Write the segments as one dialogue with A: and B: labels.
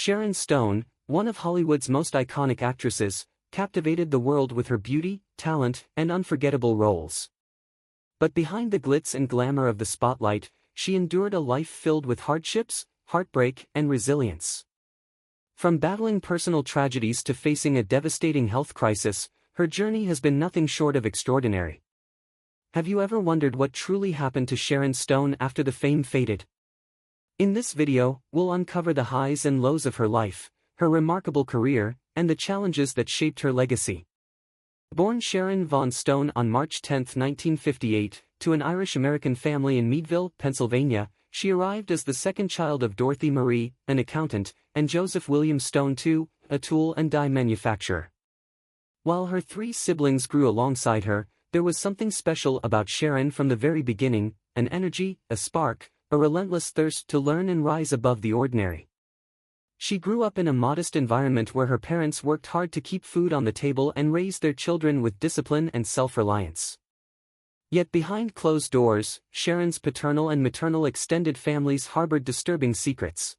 A: Sharon Stone, one of Hollywood's most iconic actresses, captivated the world with her beauty, talent, and unforgettable roles. But behind the glitz and glamour of the spotlight, she endured a life filled with hardships, heartbreak, and resilience. From battling personal tragedies to facing a devastating health crisis, her journey has been nothing short of extraordinary. Have you ever wondered what truly happened to Sharon Stone after the fame faded? In this video, we'll uncover the highs and lows of her life, her remarkable career, and the challenges that shaped her legacy. Born Sharon Von Stone on March 10, 1958, to an Irish-American family in Meadville, Pennsylvania, she arrived as the second child of Dorothy Marie, an accountant, and Joseph William Stone II, a tool and die manufacturer. While her three siblings grew alongside her, there was something special about Sharon from the very beginning: an energy, a spark, a relentless thirst to learn and rise above the ordinary. She grew up in a modest environment where her parents worked hard to keep food on the table and raise their children with discipline and self-reliance. Yet behind closed doors, Sharon's paternal and maternal extended families harbored disturbing secrets.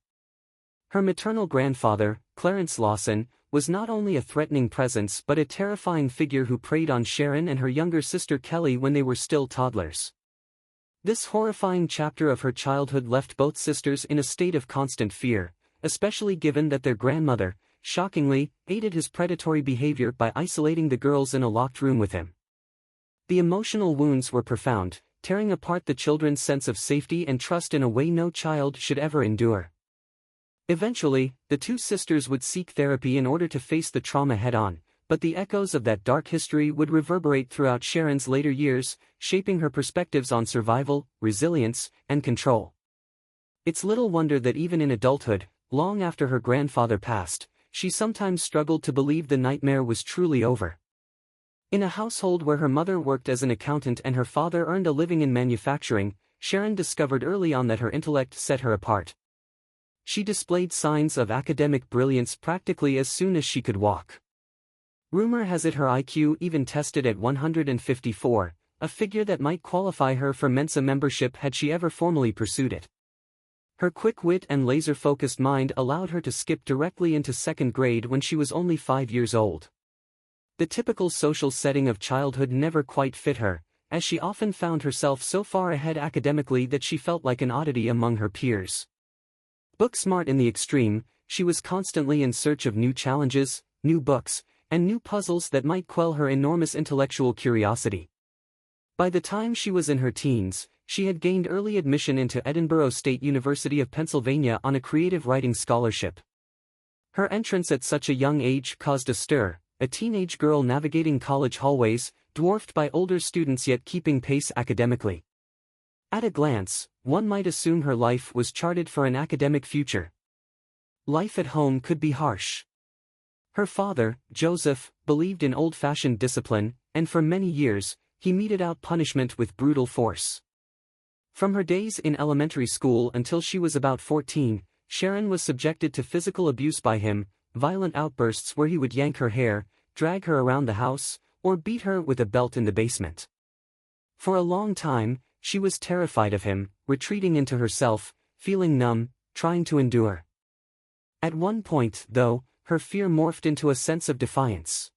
A: Her maternal grandfather, Clarence Lawson, was not only a threatening presence but a terrifying figure who preyed on Sharon and her younger sister Kelly when they were still toddlers. This horrifying chapter of her childhood left both sisters in a state of constant fear, especially given that their grandmother, shockingly, aided his predatory behavior by isolating the girls in a locked room with him. The emotional wounds were profound, tearing apart the children's sense of safety and trust in a way no child should ever endure. Eventually, the two sisters would seek therapy in order to face the trauma head-on, but the echoes of that dark history would reverberate throughout Sharon's later years, shaping her perspectives on survival, resilience, and control. It's little wonder that even in adulthood, long after her grandfather passed, she sometimes struggled to believe the nightmare was truly over. In a household where her mother worked as an accountant and her father earned a living in manufacturing, Sharon discovered early on that her intellect set her apart. She displayed signs of academic brilliance practically as soon as she could walk. Rumor has it her IQ even tested at 154, a figure that might qualify her for Mensa membership had she ever formally pursued it. Her quick wit and laser-focused mind allowed her to skip directly into second grade when she was only 5 years old. The typical social setting of childhood never quite fit her, as she often found herself so far ahead academically that she felt like an oddity among her peers. Book-smart in the extreme, she was constantly in search of new challenges, new books, and new puzzles that might quell her enormous intellectual curiosity. By the time she was in her teens, she had gained early admission into Edinburgh State University of Pennsylvania on a creative writing scholarship. Her entrance at such a young age caused a stir, a teenage girl navigating college hallways, dwarfed by older students yet keeping pace academically. At a glance, one might assume her life was charted for an academic future. Life at home could be harsh. Her father, Joseph, believed in old-fashioned discipline, and for many years, he meted out punishment with brutal force. From her days in elementary school until she was about 14, Sharon was subjected to physical abuse by him, violent outbursts where he would yank her hair, drag her around the house, or beat her with a belt in the basement. For a long time, she was terrified of him, retreating into herself, feeling numb, trying to endure. At one point, though, her fear morphed into a sense of defiance.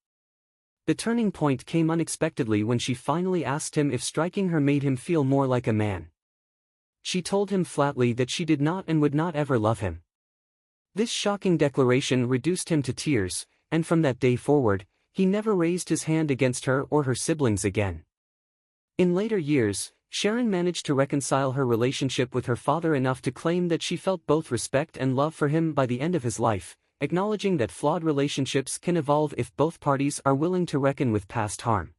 A: The turning point came unexpectedly when she finally asked him if striking her made him feel more like a man. She told him flatly that she did not and would not ever love him. This shocking declaration reduced him to tears, and from that day forward, he never raised his hand against her or her siblings again. In later years, Sharon managed to reconcile her relationship with her father enough to claim that she felt both respect and love for him by the end of his life, acknowledging that flawed relationships can evolve if both parties are willing to reckon with past harm.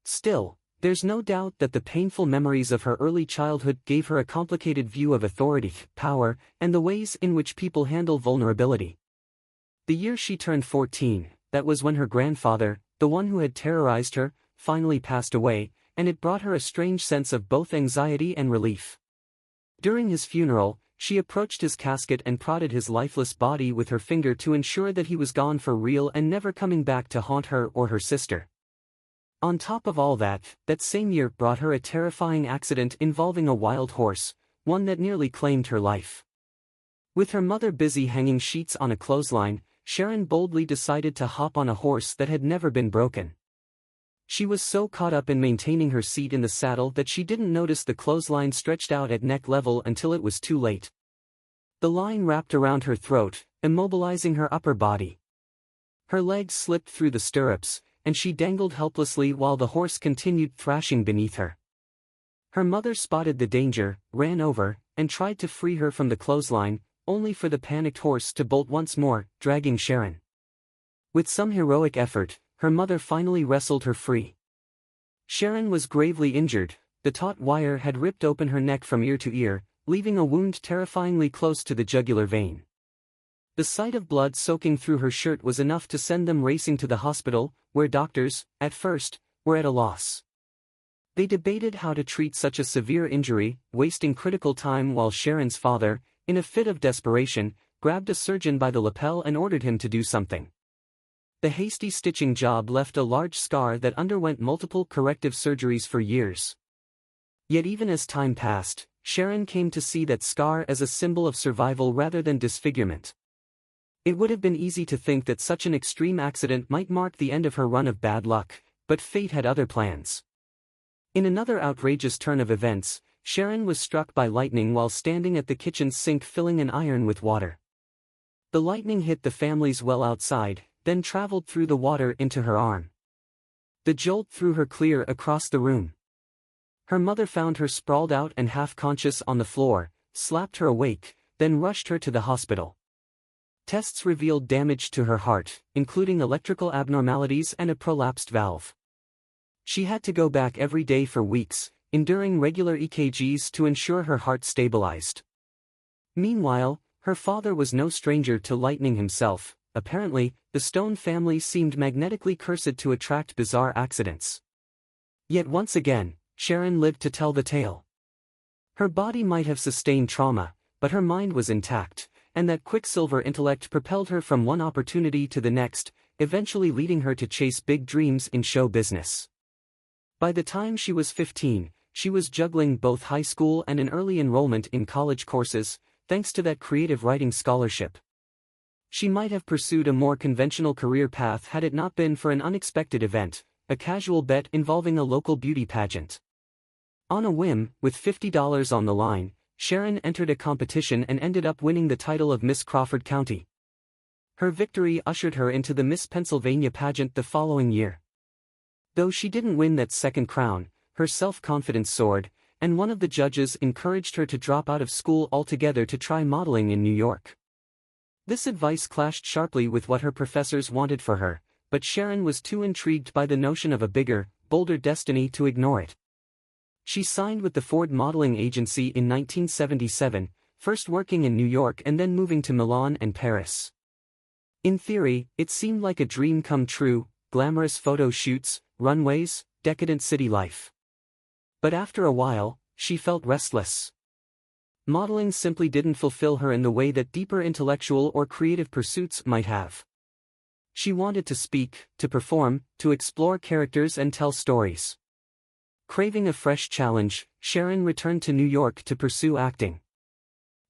A: Still, there's no doubt that the painful memories of her early childhood gave her a complicated view of authority, power, and the ways in which people handle vulnerability. The year she turned 14, that was when her grandfather, the one who had terrorized her, finally passed away, and it brought her a strange sense of both anxiety and relief. During his funeral, she approached his casket and prodded his lifeless body with her finger to ensure that he was gone for real and never coming back to haunt her or her sister. On top of all that, that same year brought her a terrifying accident involving a wild horse, one that nearly claimed her life. With her mother busy hanging sheets on a clothesline, Sharon boldly decided to hop on a horse that had never been broken. She was so caught up in maintaining her seat in the saddle that she didn't notice the clothesline stretched out at neck level until it was too late. The line wrapped around her throat, immobilizing her upper body. Her legs slipped through the stirrups, and she dangled helplessly while the horse continued thrashing beneath her. Her mother spotted the danger, ran over, and tried to free her from the clothesline, only for the panicked horse to bolt once more, dragging Sharon. With some heroic effort, her mother finally wrestled her free. Sharon was gravely injured. The taut wire had ripped open her neck from ear to ear, leaving a wound terrifyingly close to the jugular vein. The sight of blood soaking through her shirt was enough to send them racing to the hospital, where doctors, at first, were at a loss. They debated how to treat such a severe injury, wasting critical time while Sharon's father, in a fit of desperation, grabbed a surgeon by the lapel and ordered him to do something. The hasty stitching job left a large scar that underwent multiple corrective surgeries for years. Yet even as time passed, Sharon came to see that scar as a symbol of survival rather than disfigurement. It would have been easy to think that such an extreme accident might mark the end of her run of bad luck, but fate had other plans. In another outrageous turn of events, Sharon was struck by lightning while standing at the kitchen sink filling an iron with water. The lightning hit the family's well outside, then traveled through the water into her arm. The jolt threw her clear across the room. Her mother found her sprawled out and half-conscious on the floor, slapped her awake, then rushed her to the hospital. Tests revealed damage to her heart, including electrical abnormalities and a prolapsed valve. She had to go back every day for weeks, enduring regular EKGs to ensure her heart stabilized. Meanwhile, her father was no stranger to lightning himself. Apparently, the Stone family seemed magnetically cursed to attract bizarre accidents. Yet once again, Sharon lived to tell the tale. Her body might have sustained trauma, but her mind was intact, and that quicksilver intellect propelled her from one opportunity to the next, eventually leading her to chase big dreams in show business. By the time she was 15, she was juggling both high school and an early enrollment in college courses, thanks to that creative writing scholarship. She might have pursued a more conventional career path had it not been for an unexpected event, a casual bet involving a local beauty pageant. On a whim, with $50 on the line, Sharon entered a competition and ended up winning the title of Miss Crawford County. Her victory ushered her into the Miss Pennsylvania pageant the following year. Though she didn't win that second crown, her self-confidence soared, and one of the judges encouraged her to drop out of school altogether to try modeling in New York. This advice clashed sharply with what her professors wanted for her, but Sharon was too intrigued by the notion of a bigger, bolder destiny to ignore it. She signed with the Ford modeling agency in 1977, first working in New York and then moving to Milan and Paris. In theory, it seemed like a dream come true, glamorous photo shoots, runways, decadent city life. But after a while, she felt restless. Modeling simply didn't fulfill her in the way that deeper intellectual or creative pursuits might have. She wanted to speak, to perform, to explore characters and tell stories. Craving a fresh challenge, Sharon returned to New York to pursue acting.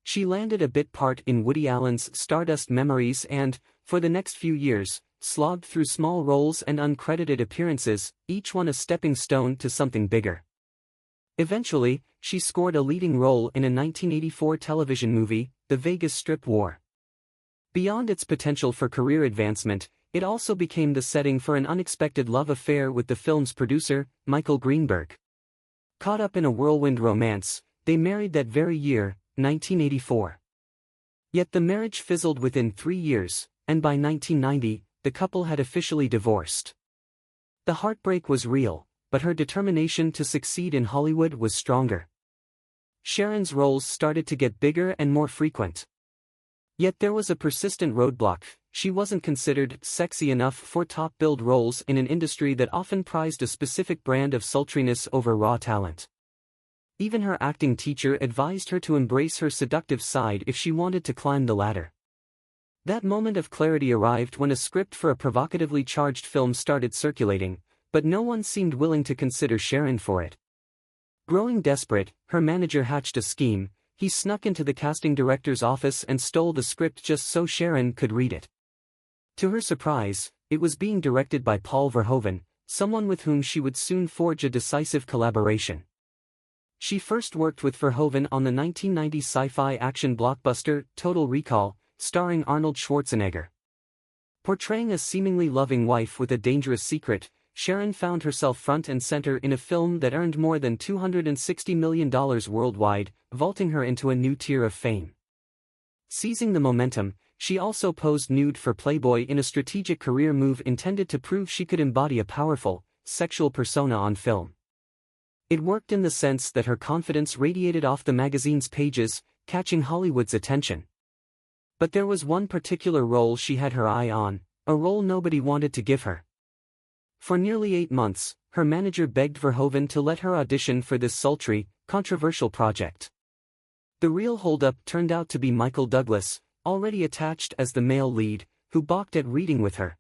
A: She landed a bit part in Woody Allen's Stardust Memories and, for the next few years, slogged through small roles and uncredited appearances, each one a stepping stone to something bigger. Eventually, she scored a leading role in a 1984 television movie, The Vegas Strip War. Beyond its potential for career advancement, it also became the setting for an unexpected love affair with the film's producer, Michael Greenberg. Caught up in a whirlwind romance, they married that very year, 1984. Yet the marriage fizzled within 3 years, and by 1990, the couple had officially divorced. The heartbreak was real, but her determination to succeed in Hollywood was stronger. Sharon's roles started to get bigger and more frequent. Yet there was a persistent roadblock: she wasn't considered sexy enough for top-billed roles in an industry that often prized a specific brand of sultriness over raw talent. Even her acting teacher advised her to embrace her seductive side if she wanted to climb the ladder. That moment of clarity arrived when a script for a provocatively charged film started circulating, but no one seemed willing to consider Sharon for it. Growing desperate, her manager hatched a scheme. He snuck into the casting director's office and stole the script just so Sharon could read it. To her surprise, it was being directed by Paul Verhoeven, someone with whom she would soon forge a decisive collaboration. She first worked with Verhoeven on the 1990 sci-fi action blockbuster Total Recall, starring Arnold Schwarzenegger. Portraying a seemingly loving wife with a dangerous secret, Sharon found herself front and center in a film that earned more than $260 million worldwide, vaulting her into a new tier of fame. Seizing the momentum, she also posed nude for Playboy in a strategic career move intended to prove she could embody a powerful, sexual persona on film. It worked in the sense that her confidence radiated off the magazine's pages, catching Hollywood's attention. But there was one particular role she had her eye on, a role nobody wanted to give her. For nearly 8 months, her manager begged Verhoeven to let her audition for this sultry, controversial project. The real holdup turned out to be Michael Douglas, already attached as the male lead, who balked at reading with her.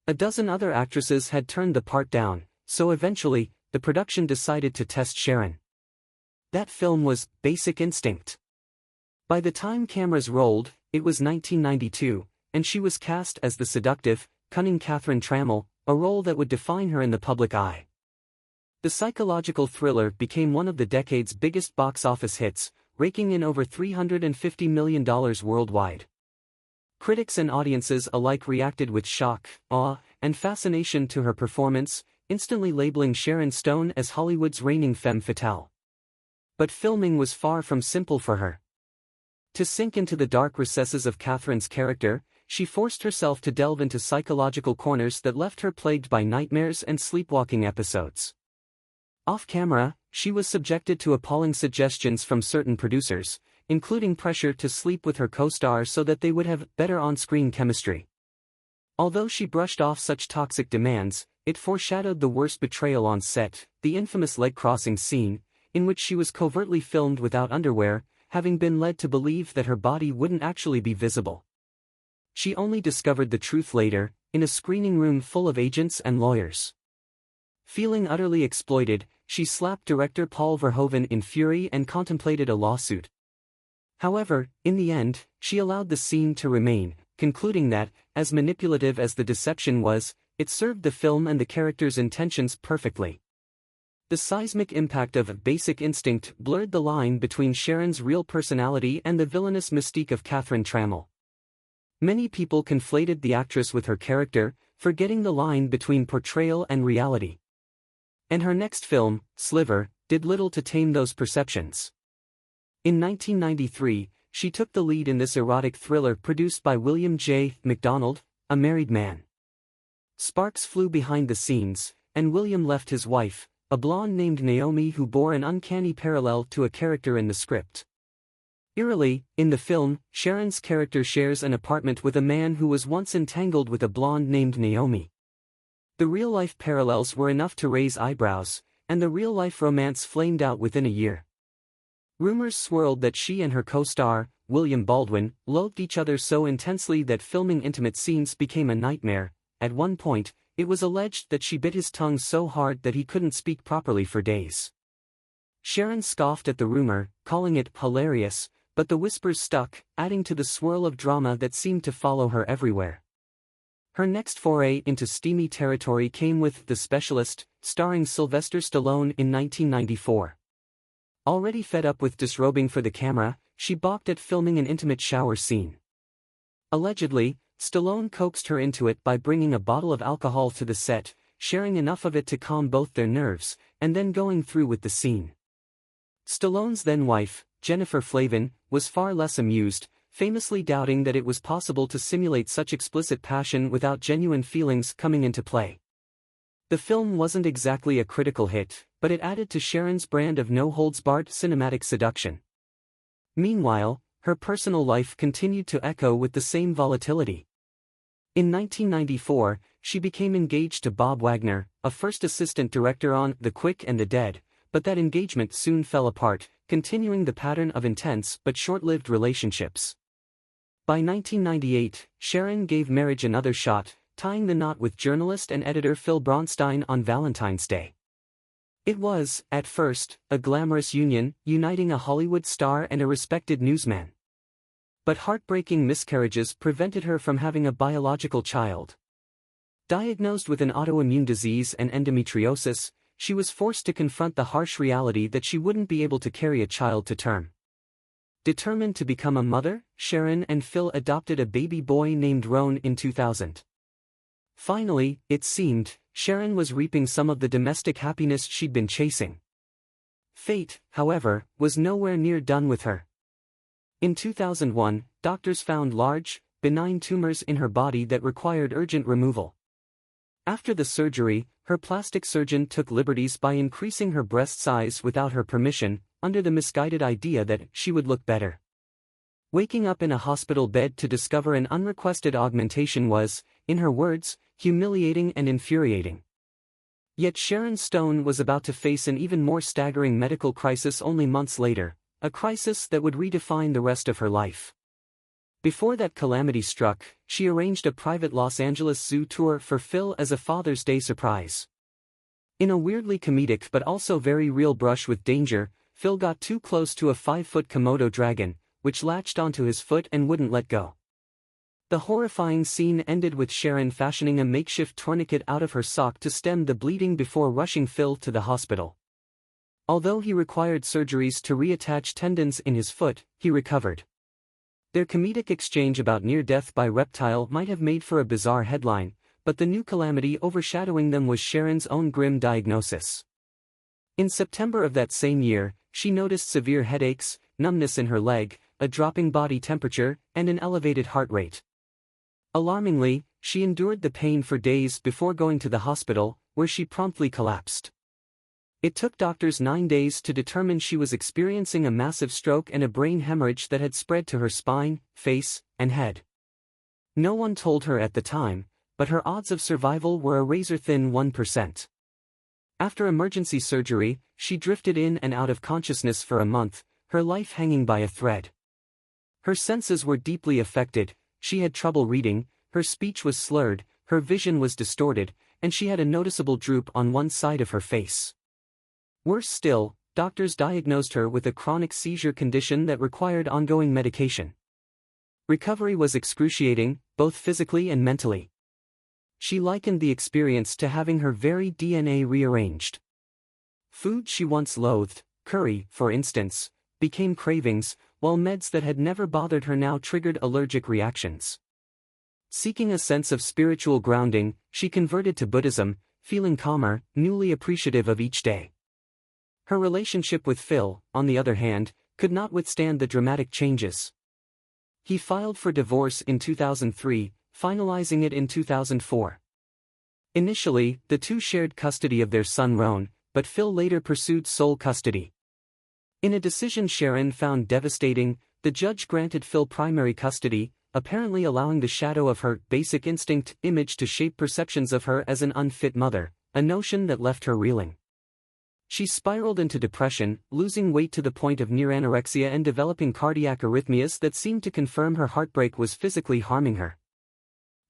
A: A dozen other actresses had turned the part down, so eventually, the production decided to test Sharon. That film was Basic Instinct. By the time cameras rolled, it was 1992, and she was cast as the seductive, cunning Catherine Trammell, a role that would define her in the public eye. The psychological thriller became one of the decade's biggest box office hits, raking in over $350 million worldwide. Critics and audiences alike reacted with shock, awe, and fascination to her performance, instantly labeling Sharon Stone as Hollywood's reigning femme fatale. But filming was far from simple for her. To sink into the dark recesses of Catherine's character, she forced herself to delve into psychological corners that left her plagued by nightmares and sleepwalking episodes. Off-camera, she was subjected to appalling suggestions from certain producers, including pressure to sleep with her co-star so that they would have better on-screen chemistry. Although she brushed off such toxic demands, it foreshadowed the worst betrayal on set, the infamous leg-crossing scene, in which she was covertly filmed without underwear, having been led to believe that her body wouldn't actually be visible. She only discovered the truth later, in a screening room full of agents and lawyers. Feeling utterly exploited, she slapped director Paul Verhoeven in fury and contemplated a lawsuit. However, in the end, she allowed the scene to remain, concluding that, as manipulative as the deception was, it served the film and the character's intentions perfectly. The seismic impact of Basic Instinct blurred the line between Sharon's real personality and the villainous mystique of Catherine Trammell. Many people conflated the actress with her character, forgetting the line between portrayal and reality. And her next film, Sliver, did little to tame those perceptions. In 1993, she took the lead in this erotic thriller produced by William J. MacDonald, a married man. Sparks flew behind the scenes, and William left his wife, a blonde named Naomi who bore an uncanny parallel to a character in the script. Eerily, in the film, Sharon's character shares an apartment with a man who was once entangled with a blonde named Naomi. The real-life parallels were enough to raise eyebrows, and the real-life romance flamed out within a year. Rumors swirled that she and her co-star, William Baldwin, loathed each other so intensely that filming intimate scenes became a nightmare. At one point, it was alleged that she bit his tongue so hard that he couldn't speak properly for days. Sharon scoffed at the rumor, calling it hilarious, but the whispers stuck, adding to the swirl of drama that seemed to follow her everywhere. Her next foray into steamy territory came with The Specialist, starring Sylvester Stallone in 1994. Already fed up with disrobing for the camera, she balked at filming an intimate shower scene. Allegedly, Stallone coaxed her into it by bringing a bottle of alcohol to the set, sharing enough of it to calm both their nerves, and then going through with the scene. Stallone's then-wife, Jennifer Flavin, was far less amused, famously doubting that it was possible to simulate such explicit passion without genuine feelings coming into play. The film wasn't exactly a critical hit, but it added to Sharon's brand of no-holds-barred cinematic seduction. Meanwhile, her personal life continued to echo with the same volatility. In 1994, she became engaged to Bob Wagner, a first assistant director on The Quick and the Dead, but that engagement soon fell apart, continuing the pattern of intense but short-lived relationships. By 1998, Sharon gave marriage another shot, tying the knot with journalist and editor Phil Bronstein on Valentine's Day. It was, at first, a glamorous union, uniting a Hollywood star and a respected newsman. But heartbreaking miscarriages prevented her from having a biological child. Diagnosed with an autoimmune disease and endometriosis, she was forced to confront the harsh reality that she wouldn't be able to carry a child to term. Determined to become a mother, Sharon and Phil adopted a baby boy named Roan in 2000. Finally, it seemed, Sharon was reaping some of the domestic happiness she'd been chasing. Fate, however, was nowhere near done with her. In 2001, doctors found large, benign tumors in her body that required urgent removal. After the surgery, her plastic surgeon took liberties by increasing her breast size without her permission, under the misguided idea that she would look better. Waking up in a hospital bed to discover an unrequested augmentation was, in her words, humiliating and infuriating. Yet Sharon Stone was about to face an even more staggering medical crisis only months later, a crisis that would redefine the rest of her life. Before that calamity struck, she arranged a private Los Angeles zoo tour for Phil as a Father's Day surprise. In a weirdly comedic but also very real brush with danger, Phil got too close to a 5-foot Komodo dragon, which latched onto his foot and wouldn't let go. The horrifying scene ended with Sharon fashioning a makeshift tourniquet out of her sock to stem the bleeding before rushing Phil to the hospital. Although he required surgeries to reattach tendons in his foot, he recovered. Their comedic exchange about near-death by reptile might have made for a bizarre headline, but the new calamity overshadowing them was Sharon's own grim diagnosis. In September of that same year, she noticed severe headaches, numbness in her leg, a dropping body temperature, and an elevated heart rate. Alarmingly, she endured the pain for days before going to the hospital, where she promptly collapsed. It took doctors 9 days to determine she was experiencing a massive stroke and a brain hemorrhage that had spread to her spine, face, and head. No one told her at the time, but her odds of survival were a razor-thin 1%. After emergency surgery, she drifted in and out of consciousness for a month, her life hanging by a thread. Her senses were deeply affected, she had trouble reading, her speech was slurred, her vision was distorted, and she had a noticeable droop on one side of her face. Worse still, doctors diagnosed her with a chronic seizure condition that required ongoing medication. Recovery was excruciating, both physically and mentally. She likened the experience to having her very DNA rearranged. Food she once loathed, curry, for instance, became cravings, while meds that had never bothered her now triggered allergic reactions. Seeking a sense of spiritual grounding, she converted to Buddhism, feeling calmer, newly appreciative of each day. Her relationship with Phil, on the other hand, could not withstand the dramatic changes. He filed for divorce in 2003, finalizing it in 2004. Initially, the two shared custody of their son Roan, but Phil later pursued sole custody. In a decision Sharon found devastating, the judge granted Phil primary custody, apparently allowing the shadow of her basic instinct image to shape perceptions of her as an unfit mother, a notion that left her reeling. She spiraled into depression, losing weight to the point of near anorexia and developing cardiac arrhythmias that seemed to confirm her heartbreak was physically harming her.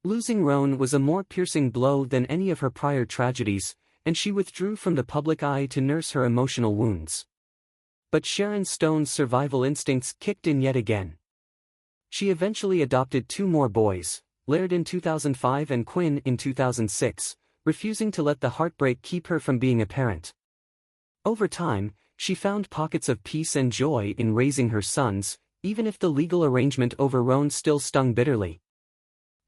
A: Losing Roan was a more piercing blow than any of her prior tragedies, and she withdrew from the public eye to nurse her emotional wounds. But Sharon Stone's survival instincts kicked in yet again. She eventually adopted 2 more boys, Laird in 2005 and Quinn in 2006, refusing to let the heartbreak keep her from being a parent. Over time, she found pockets of peace and joy in raising her sons, even if the legal arrangement over Roan still stung bitterly.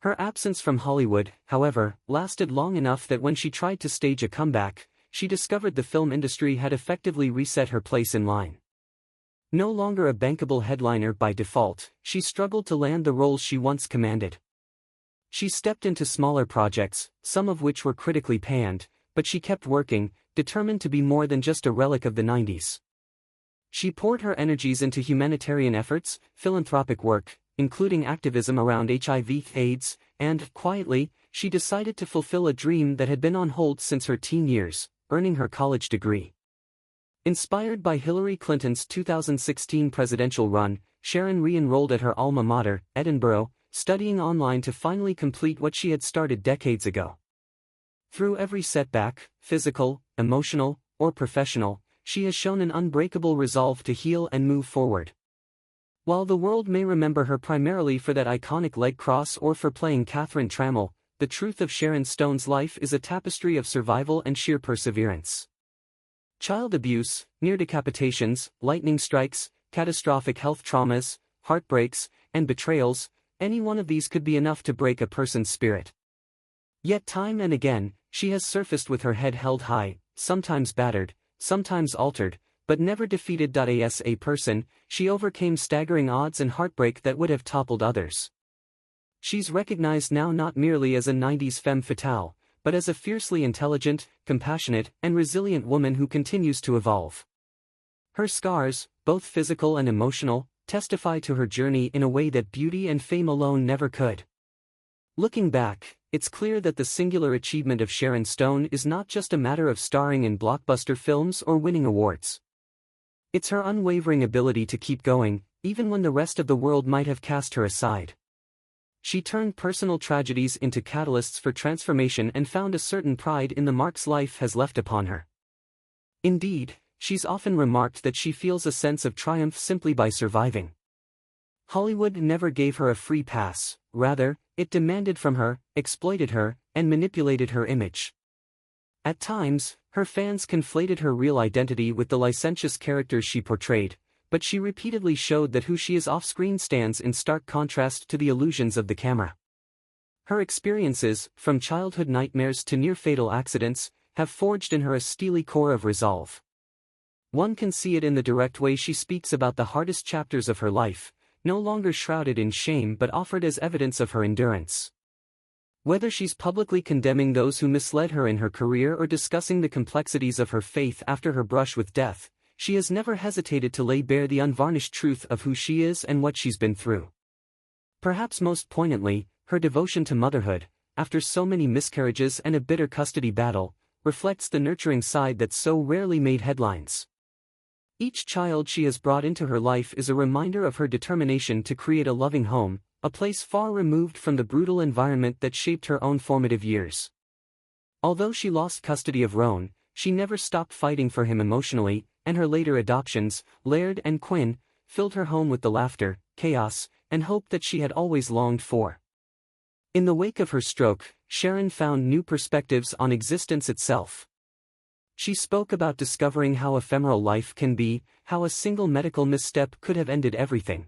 A: Her absence from Hollywood, however, lasted long enough that when she tried to stage a comeback, she discovered the film industry had effectively reset her place in line. No longer a bankable headliner by default, she struggled to land the roles she once commanded. She stepped into smaller projects, some of which were critically panned, but she kept working, determined to be more than just a relic of the 90s. She poured her energies into humanitarian efforts, philanthropic work, including activism around HIV/AIDS, and, quietly, she decided to fulfill a dream that had been on hold since her teen years, earning her college degree. Inspired by Hillary Clinton's 2016 presidential run, Sharon re-enrolled at her alma mater, Edinburgh, studying online to finally complete what she had started decades ago. Through every setback, physical, emotional, or professional, she has shown an unbreakable resolve to heal and move forward. While the world may remember her primarily for that iconic leg cross or for playing Catherine Trammell, the truth of Sharon Stone's life is a tapestry of survival and sheer perseverance. Child abuse, near decapitations, lightning strikes, catastrophic health traumas, heartbreaks, and betrayals, any one of these could be enough to break a person's spirit. Yet time and again, she has surfaced with her head held high, sometimes battered, sometimes altered, but never defeated. As a person, she overcame staggering odds and heartbreak that would have toppled others. She's recognized now not merely as a 90s femme fatale, but as a fiercely intelligent, compassionate, and resilient woman who continues to evolve. Her scars, both physical and emotional, testify to her journey in a way that beauty and fame alone never could. Looking back, it's clear that the singular achievement of Sharon Stone is not just a matter of starring in blockbuster films or winning awards. It's her unwavering ability to keep going, even when the rest of the world might have cast her aside. She turned personal tragedies into catalysts for transformation and found a certain pride in the marks life has left upon her. Indeed, she's often remarked that she feels a sense of triumph simply by surviving. Hollywood never gave her a free pass, rather, it demanded from her, exploited her, and manipulated her image. At times, her fans conflated her real identity with the licentious characters she portrayed, but she repeatedly showed that who she is off-screen stands in stark contrast to the illusions of the camera. Her experiences, from childhood nightmares to near-fatal accidents, have forged in her a steely core of resolve. One can see it in the direct way she speaks about the hardest chapters of her life, no longer shrouded in shame but offered as evidence of her endurance. Whether she's publicly condemning those who misled her in her career or discussing the complexities of her faith after her brush with death, she has never hesitated to lay bare the unvarnished truth of who she is and what she's been through. Perhaps most poignantly, her devotion to motherhood, after so many miscarriages and a bitter custody battle, reflects the nurturing side that so rarely made headlines. Each child she has brought into her life is a reminder of her determination to create a loving home, a place far removed from the brutal environment that shaped her own formative years. Although she lost custody of Roan, she never stopped fighting for him emotionally, and her later adoptions, Laird and Quinn, filled her home with the laughter, chaos, and hope that she had always longed for. In the wake of her stroke, Sharon found new perspectives on existence itself. She spoke about discovering how ephemeral life can be, how a single medical misstep could have ended everything.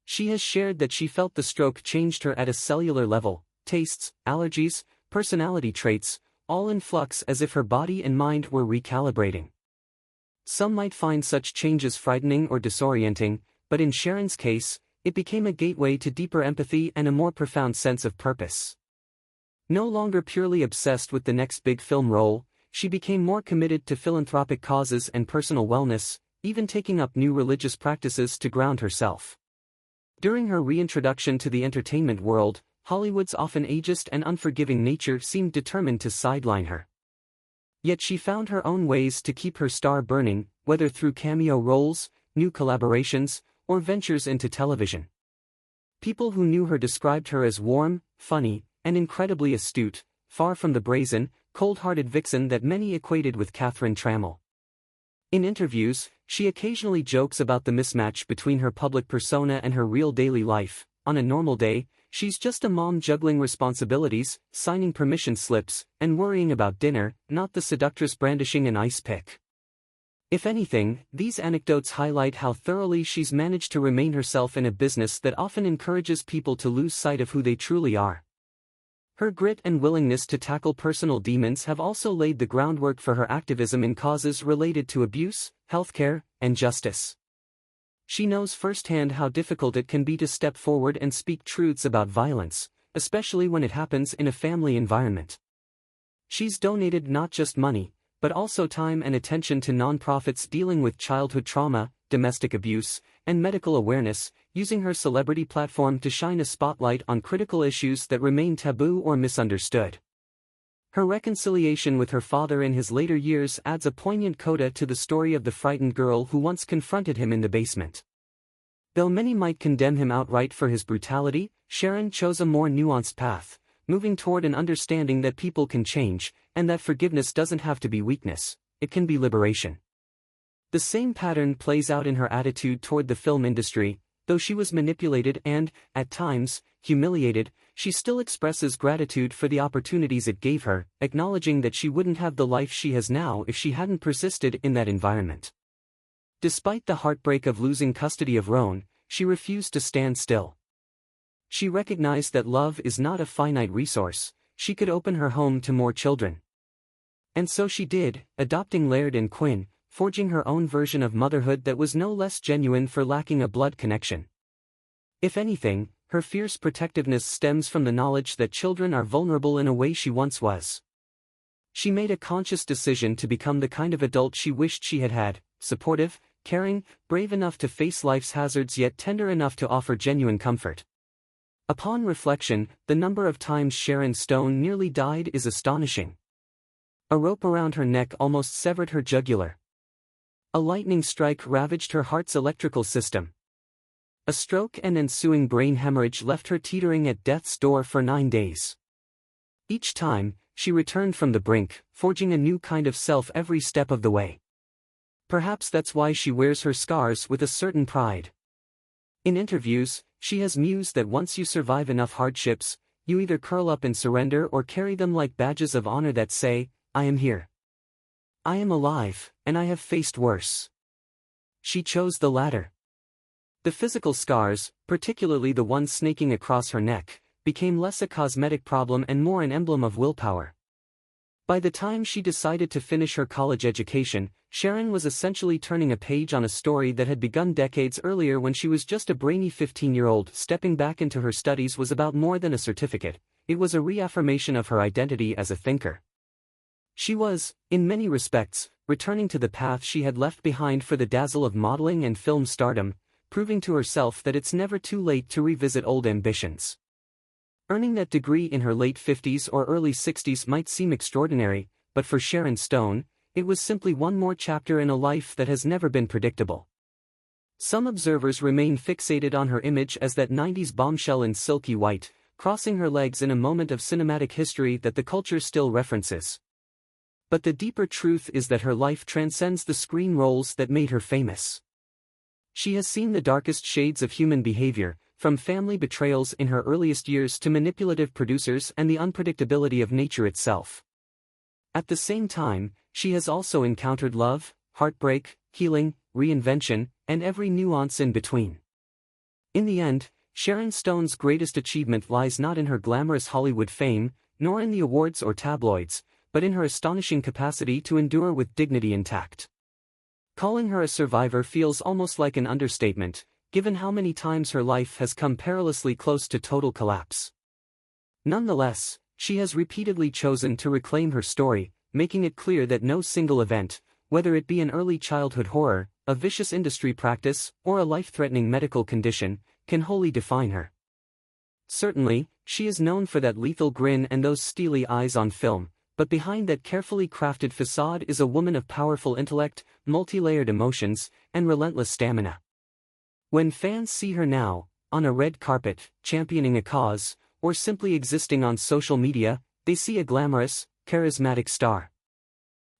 A: She has shared that she felt the stroke changed her at a cellular level, tastes, allergies, personality traits, all in flux as if her body and mind were recalibrating. Some might find such changes frightening or disorienting, but in Sharon's case, it became a gateway to deeper empathy and a more profound sense of purpose. No longer purely obsessed with the next big film role, she became more committed to philanthropic causes and personal wellness, even taking up new religious practices to ground herself. During her reintroduction to the entertainment world, Hollywood's often ageist and unforgiving nature seemed determined to sideline her. Yet she found her own ways to keep her star burning, whether through cameo roles, new collaborations, or ventures into television. People who knew her described her as warm, funny, and incredibly astute, far from the brazen, cold-hearted vixen that many equated with Catherine Trammell. In interviews, she occasionally jokes about the mismatch between her public persona and her real daily life. On a normal day, she's just a mom juggling responsibilities, signing permission slips, and worrying about dinner, not the seductress brandishing an ice pick. If anything, these anecdotes highlight how thoroughly she's managed to remain herself in a business that often encourages people to lose sight of who they truly are. Her grit and willingness to tackle personal demons have also laid the groundwork for her activism in causes related to abuse, healthcare, and justice. She knows firsthand how difficult it can be to step forward and speak truths about violence, especially when it happens in a family environment. She's donated not just money, but also time and attention to nonprofits dealing with childhood trauma, domestic abuse, and medical awareness, using her celebrity platform to shine a spotlight on critical issues that remain taboo or misunderstood. Her reconciliation with her father in his later years adds a poignant coda to the story of the frightened girl who once confronted him in the basement. Though many might condemn him outright for his brutality, Sharon chose a more nuanced path, moving toward an understanding that people can change, and that forgiveness doesn't have to be weakness, it can be liberation. The same pattern plays out in her attitude toward the film industry. Though she was manipulated and, at times, humiliated, she still expresses gratitude for the opportunities it gave her, acknowledging that she wouldn't have the life she has now if she hadn't persisted in that environment. Despite the heartbreak of losing custody of Roan, she refused to stand still. She recognized that love is not a finite resource. She could open her home to more children. And so she did, adopting Laird and Quinn, forging her own version of motherhood that was no less genuine for lacking a blood connection. If anything, her fierce protectiveness stems from the knowledge that children are vulnerable in a way she once was. She made a conscious decision to become the kind of adult she wished she had had, supportive, caring, brave enough to face life's hazards yet tender enough to offer genuine comfort. Upon reflection, the number of times Sharon Stone nearly died is astonishing. A rope around her neck almost severed her jugular. A lightning strike ravaged her heart's electrical system. A stroke and ensuing brain hemorrhage left her teetering at death's door for 9 days. Each time, she returned from the brink, forging a new kind of self every step of the way. Perhaps that's why she wears her scars with a certain pride. In interviews, she has mused that once you survive enough hardships, you either curl up and surrender or carry them like badges of honor that say, "I am here. I am alive, and I have faced worse." She chose the latter. The physical scars, particularly the ones snaking across her neck, became less a cosmetic problem and more an emblem of willpower. By the time she decided to finish her college education, Sharon was essentially turning a page on a story that had begun decades earlier when she was just a brainy 15-year-old. Stepping back into her studies was about more than a certificate, it was a reaffirmation of her identity as a thinker. She was, in many respects, returning to the path she had left behind for the dazzle of modeling and film stardom, proving to herself that it's never too late to revisit old ambitions. Earning that degree in her late 50s or early 60s might seem extraordinary, but for Sharon Stone, it was simply one more chapter in a life that has never been predictable. Some observers remain fixated on her image as that 90s bombshell in silky white, crossing her legs in a moment of cinematic history that the culture still references. But the deeper truth is that her life transcends the screen roles that made her famous. She has seen the darkest shades of human behavior, from family betrayals in her earliest years to manipulative producers and the unpredictability of nature itself. At the same time, she has also encountered love, heartbreak, healing, reinvention, and every nuance in between. In the end, Sharon Stone's greatest achievement lies not in her glamorous Hollywood fame, nor in the awards or tabloids, but in her astonishing capacity to endure with dignity intact. Calling her a survivor feels almost like an understatement, given how many times her life has come perilously close to total collapse. Nonetheless, she has repeatedly chosen to reclaim her story, making it clear that no single event, whether it be an early childhood horror, a vicious industry practice, or a life-threatening medical condition, can wholly define her. Certainly, she is known for that lethal grin and those steely eyes on film, but behind that carefully crafted facade is a woman of powerful intellect, multi-layered emotions, and relentless stamina. When fans see her now, on a red carpet, championing a cause, or simply existing on social media, they see a glamorous, charismatic star.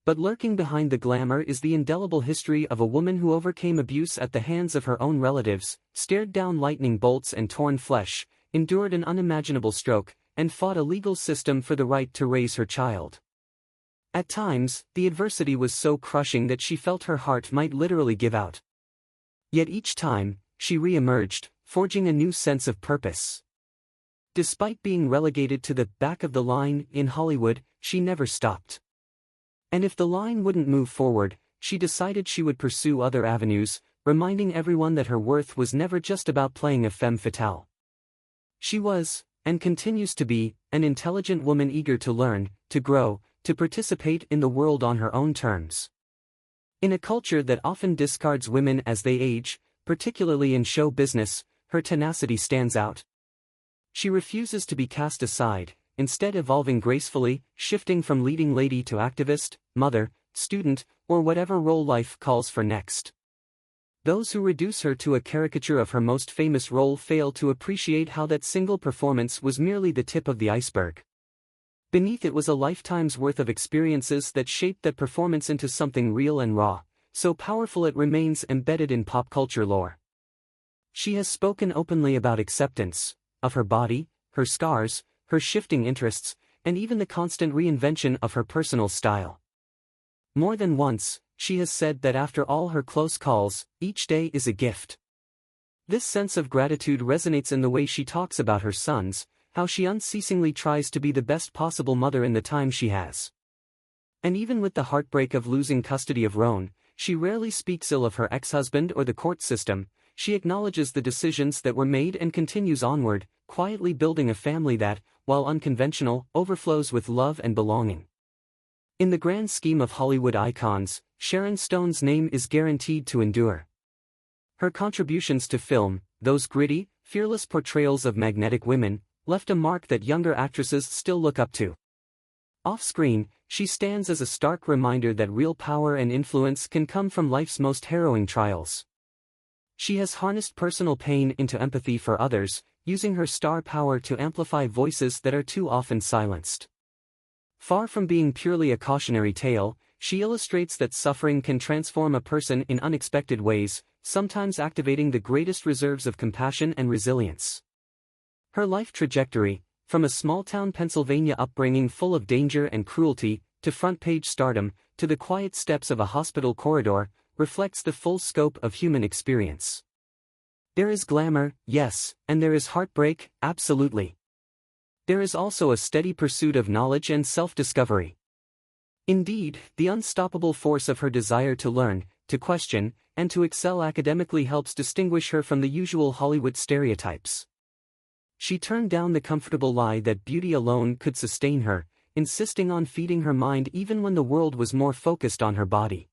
A: But lurking behind the glamour is the indelible history of a woman who overcame abuse at the hands of her own relatives, stared down lightning bolts and torn flesh, endured an unimaginable stroke, and fought a legal system for the right to raise her child. At times, the adversity was so crushing that she felt her heart might literally give out. Yet each time, she re-emerged, forging a new sense of purpose. Despite being relegated to the back of the line in Hollywood, she never stopped. And if the line wouldn't move forward, she decided she would pursue other avenues, reminding everyone that her worth was never just about playing a femme fatale. She was, and continues to be, an intelligent woman eager to learn, to grow, to participate in the world on her own terms. In a culture that often discards women as they age, particularly in show business, her tenacity stands out. She refuses to be cast aside, instead evolving gracefully, shifting from leading lady to activist, mother, student, or whatever role life calls for next. Those who reduce her to a caricature of her most famous role fail to appreciate how that single performance was merely the tip of the iceberg. Beneath it was a lifetime's worth of experiences that shaped that performance into something real and raw, so powerful it remains embedded in pop culture lore. She has spoken openly about acceptance, of her body, her scars, her shifting interests, and even the constant reinvention of her personal style. More than once, she has said that after all her close calls, each day is a gift. This sense of gratitude resonates in the way she talks about her sons, how she unceasingly tries to be the best possible mother in the time she has. And even with the heartbreak of losing custody of Roan, she rarely speaks ill of her ex-husband or the court system. She acknowledges the decisions that were made and continues onward, quietly building a family that, while unconventional, overflows with love and belonging. In the grand scheme of Hollywood icons, Sharon Stone's name is guaranteed to endure. Her contributions to film, those gritty, fearless portrayals of magnetic women, left a mark that younger actresses still look up to. Off-screen, she stands as a stark reminder that real power and influence can come from life's most harrowing trials. She has harnessed personal pain into empathy for others, using her star power to amplify voices that are too often silenced. Far from being purely a cautionary tale, she illustrates that suffering can transform a person in unexpected ways, sometimes activating the greatest reserves of compassion and resilience. Her life trajectory, from a small-town Pennsylvania upbringing full of danger and cruelty, to front-page stardom, to the quiet steps of a hospital corridor, reflects the full scope of human experience. There is glamour, yes, and there is heartbreak, absolutely. There is also a steady pursuit of knowledge and self-discovery. Indeed, the unstoppable force of her desire to learn, to question, and to excel academically helps distinguish her from the usual Hollywood stereotypes. She turned down the comfortable lie that beauty alone could sustain her, insisting on feeding her mind even when the world was more focused on her body.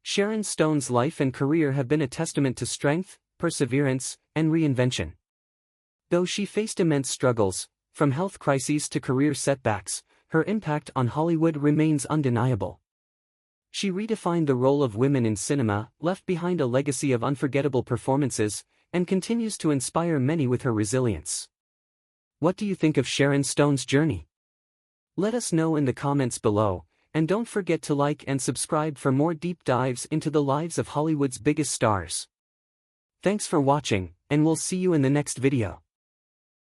A: Sharon Stone's life and career have been a testament to strength, perseverance, and reinvention. Though she faced immense struggles, from health crises to career setbacks, her impact on Hollywood remains undeniable. She redefined the role of women in cinema, left behind a legacy of unforgettable performances, and continues to inspire many with her resilience. What do you think of Sharon Stone's journey? Let us know in the comments below, and don't forget to like and subscribe for more deep dives into the lives of Hollywood's biggest stars. Thanks for watching, and we'll see you in the next video.